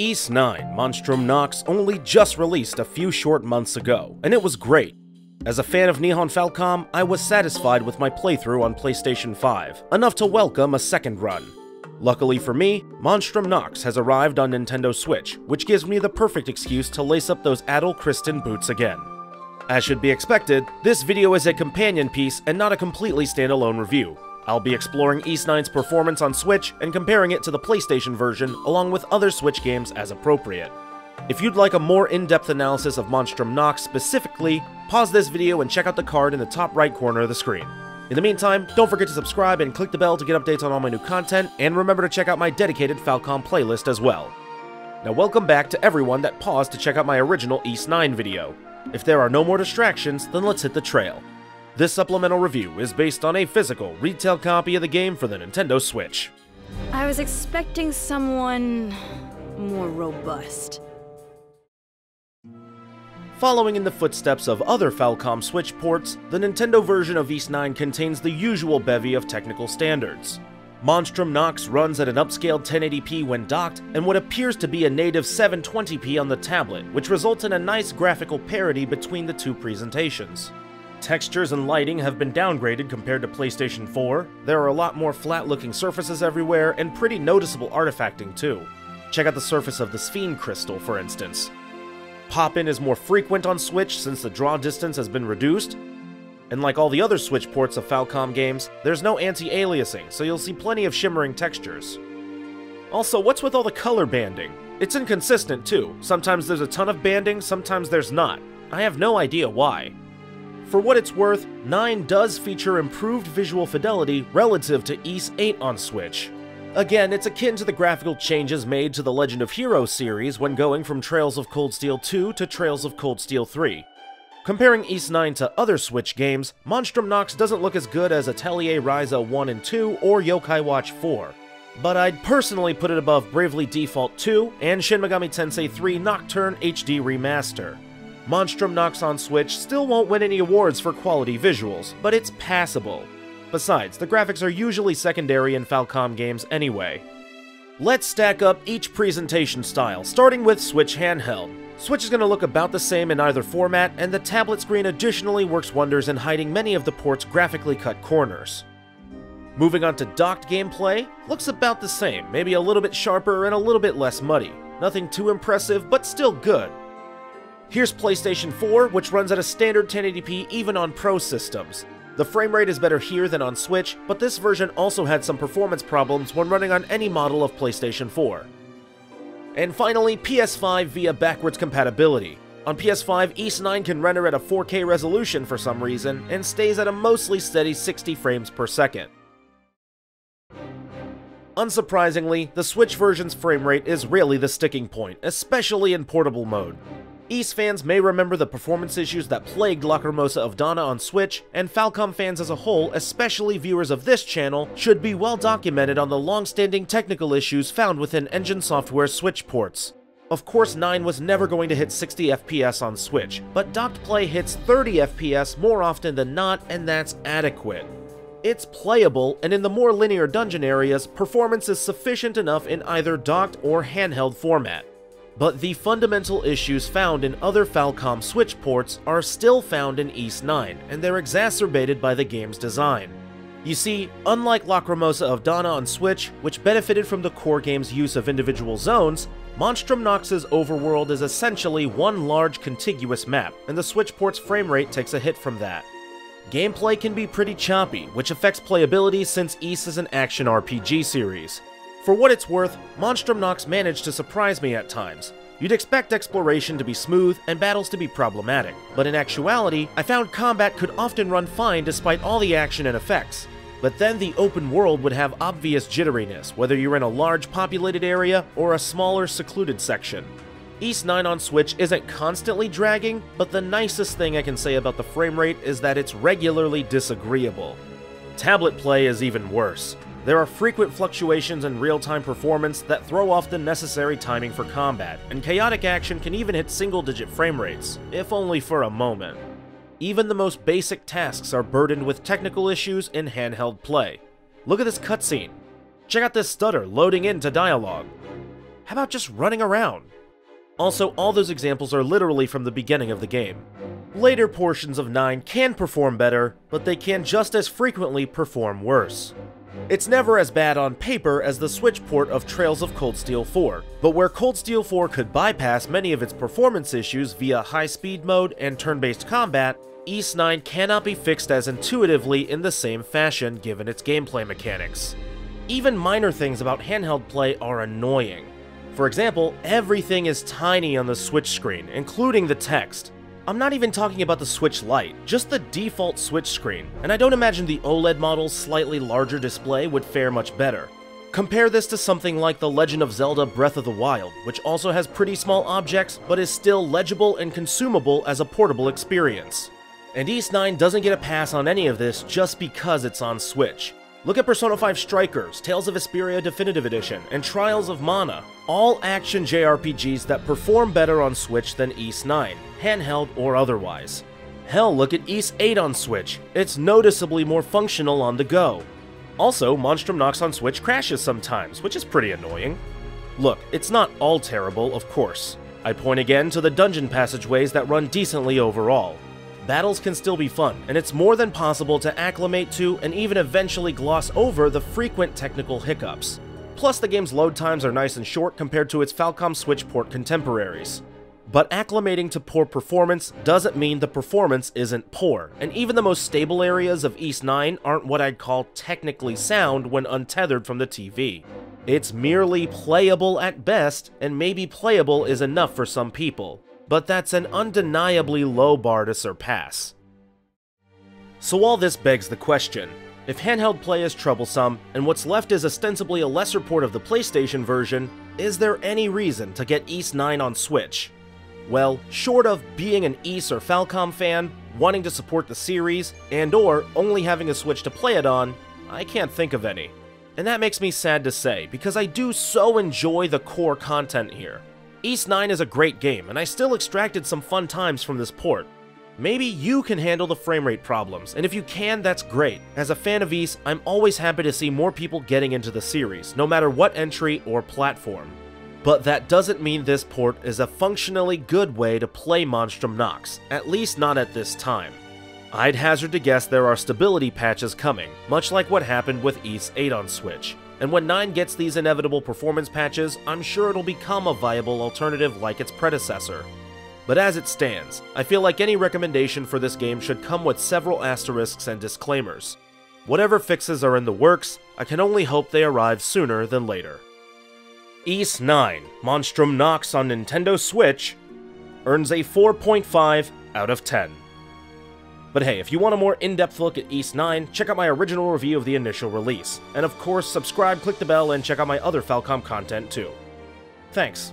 Ys 9 Monstrum Nox only just released a few short months ago, and it was great. As a fan of Nihon Falcom, I was satisfied with my playthrough on PlayStation 5, enough to welcome a second run. Luckily for me, Monstrum Nox has arrived on Nintendo Switch, which gives me the perfect excuse to lace up those Adel Christen boots again. As should be expected, this video is a companion piece and not a completely standalone review. I'll be exploring Ys 9's performance on Switch and comparing it to the PlayStation version along with other Switch games as appropriate. If you'd like a more in-depth analysis of Monstrum Nox specifically, pause this video and check out the card in the top right corner of the screen. In the meantime, don't forget to subscribe and click the bell to get updates on all my new content, and remember to check out my dedicated Falcom playlist as well. Now welcome back to everyone that paused to check out my original Ys 9 video. If there are no more distractions, then let's hit the trail. This supplemental review is based on a physical, retail copy of the game for the Nintendo Switch. I was expecting someone more robust. Following in the footsteps of other Falcom Switch ports, the Nintendo version of Ys 9 contains the usual bevy of technical standards. Monstrum Nox runs at an upscaled 1080p when docked, and what appears to be a native 720p on the tablet, which results in a nice graphical parity between the two presentations. Textures and lighting have been downgraded compared to PlayStation 4, there are a lot more flat-looking surfaces everywhere, and pretty noticeable artifacting too. Check out the surface of the Sphere crystal, for instance. Pop-in is more frequent on Switch since the draw distance has been reduced, and like all the other Switch ports of Falcom games, there's no anti-aliasing, so you'll see plenty of shimmering textures. Also, what's with all the color banding? It's inconsistent too. Sometimes there's a ton of banding, sometimes there's not. I have no idea why. For what it's worth, 9 does feature improved visual fidelity relative to Ys 8 on Switch. Again, it's akin to the graphical changes made to the Legend of Heroes series when going from Trails of Cold Steel 2 to Trails of Cold Steel 3. Comparing Ys 9 to other Switch games, Monstrum Nox doesn't look as good as Atelier Ryza 1 and 2 or Yokai Watch 4. But I'd personally put it above Bravely Default 2 and Shin Megami Tensei 3 Nocturne HD Remaster. Monstrum Nox on Switch still won't win any awards for quality visuals, but it's passable. Besides, the graphics are usually secondary in Falcom games anyway. Let's stack up each presentation style, starting with Switch Handheld. Switch is going to look about the same in either format, and the tablet screen additionally works wonders in hiding many of the port's graphically cut corners. Moving on to docked gameplay, looks about the same, maybe a little bit sharper and a little bit less muddy. Nothing too impressive, but still good. Here's PlayStation 4, which runs at a standard 1080p even on Pro systems. The frame rate is better here than on Switch, but this version also had some performance problems when running on any model of PlayStation 4. And finally, PS5 via backwards compatibility. On PS5, Ys 9 can render at a 4K resolution for some reason, and stays at a mostly steady 60 frames per second. Unsurprisingly, the Switch version's frame rate is really the sticking point, especially in portable mode. Ys fans may remember the performance issues that plagued Lacrimosa of Dana on Switch, and Falcom fans as a whole, especially viewers of this channel, should be well documented on the long-standing technical issues found within Engine Software's Switch ports. Of course, 9 was never going to hit 60 FPS on Switch, but docked play hits 30 FPS more often than not, and that's adequate. It's playable, and in the more linear dungeon areas, performance is sufficient enough in either docked or handheld format. But the fundamental issues found in other Falcom Switch ports are still found in Ys 9, and they're exacerbated by the game's design. You see, unlike Lacrimosa of Dana on Switch, which benefited from the core game's use of individual zones, Monstrum Nox's overworld is essentially one large contiguous map, and the Switch port's frame rate takes a hit from that. Gameplay can be pretty choppy, which affects playability since Ys is an action-RPG series. For what it's worth, Monstrum Nox managed to surprise me at times. You'd expect exploration to be smooth and battles to be problematic, but in actuality, I found combat could often run fine despite all the action and effects. But then the open world would have obvious jitteriness, whether you're in a large populated area or a smaller secluded section. Ys 9 on Switch isn't constantly dragging, but the nicest thing I can say about the frame rate is that it's regularly disagreeable. Tablet play is even worse. There are frequent fluctuations in real-time performance that throw off the necessary timing for combat, and chaotic action can even hit single-digit frame rates, if only for a moment. Even the most basic tasks are burdened with technical issues in handheld play. Look at this cutscene. Check out this stutter loading into dialogue. How about just running around? Also, all those examples are literally from the beginning of the game. Later portions of 9 can perform better, but they can just as frequently perform worse. It's never as bad on paper as the Switch port of Trails of Cold Steel 4, but where Cold Steel 4 could bypass many of its performance issues via high-speed mode and turn-based combat, Ys 9 cannot be fixed as intuitively in the same fashion given its gameplay mechanics. Even minor things about handheld play are annoying. For example, everything is tiny on the Switch screen, including the text. I'm not even talking about the Switch Lite, just the default Switch screen, and I don't imagine the OLED model's slightly larger display would fare much better. Compare this to something like The Legend of Zelda Breath of the Wild, which also has pretty small objects, but is still legible and consumable as a portable experience. And Ys 9 doesn't get a pass on any of this just because it's on Switch. Look at Persona 5 Strikers, Tales of Vesperia Definitive Edition, and Trials of Mana, all action JRPGs that perform better on Switch than Ys 9, handheld or otherwise. Hell, look at Ys 8 on Switch, it's noticeably more functional on the go. Also, Monstrum Nox on Switch crashes sometimes, which is pretty annoying. Look, it's not all terrible, of course. I point again to the dungeon passageways that run decently overall. Battles can still be fun, and it's more than possible to acclimate to and even eventually gloss over the frequent technical hiccups. Plus, the game's load times are nice and short compared to its Falcom Switch port contemporaries. But acclimating to poor performance doesn't mean the performance isn't poor, and even the most stable areas of Ys 9 aren't what I'd call technically sound when untethered from the TV. It's merely playable at best, and maybe playable is enough for some people. But that's an undeniably low bar to surpass. So all this begs the question, if handheld play is troublesome, and what's left is ostensibly a lesser port of the PlayStation version, is there any reason to get Ys 9 on Switch? Well, short of being an Ys or Falcom fan, wanting to support the series, and/or only having a Switch to play it on, I can't think of any. And that makes me sad to say, because I do so enjoy the core content here. Ys 9 is a great game, and I still extracted some fun times from this port. Maybe you can handle the framerate problems, and if you can, that's great. As a fan of Ys, I'm always happy to see more people getting into the series, no matter what entry or platform. But that doesn't mean this port is a functionally good way to play Monstrum Nox, at least not at this time. I'd hazard to guess there are stability patches coming, much like what happened with Ys 8 on Switch. And when 9 gets these inevitable performance patches, I'm sure it'll become a viable alternative like its predecessor. But as it stands, I feel like any recommendation for this game should come with several asterisks and disclaimers. Whatever fixes are in the works, I can only hope they arrive sooner than later. Ys 9, Monstrum Nox on Nintendo Switch, earns a 4.5 out of 10. But hey, if you want a more in-depth look at Ys 9, check out my original review of the initial release. And of course, subscribe, click the bell, and check out my other Falcom content too. Thanks.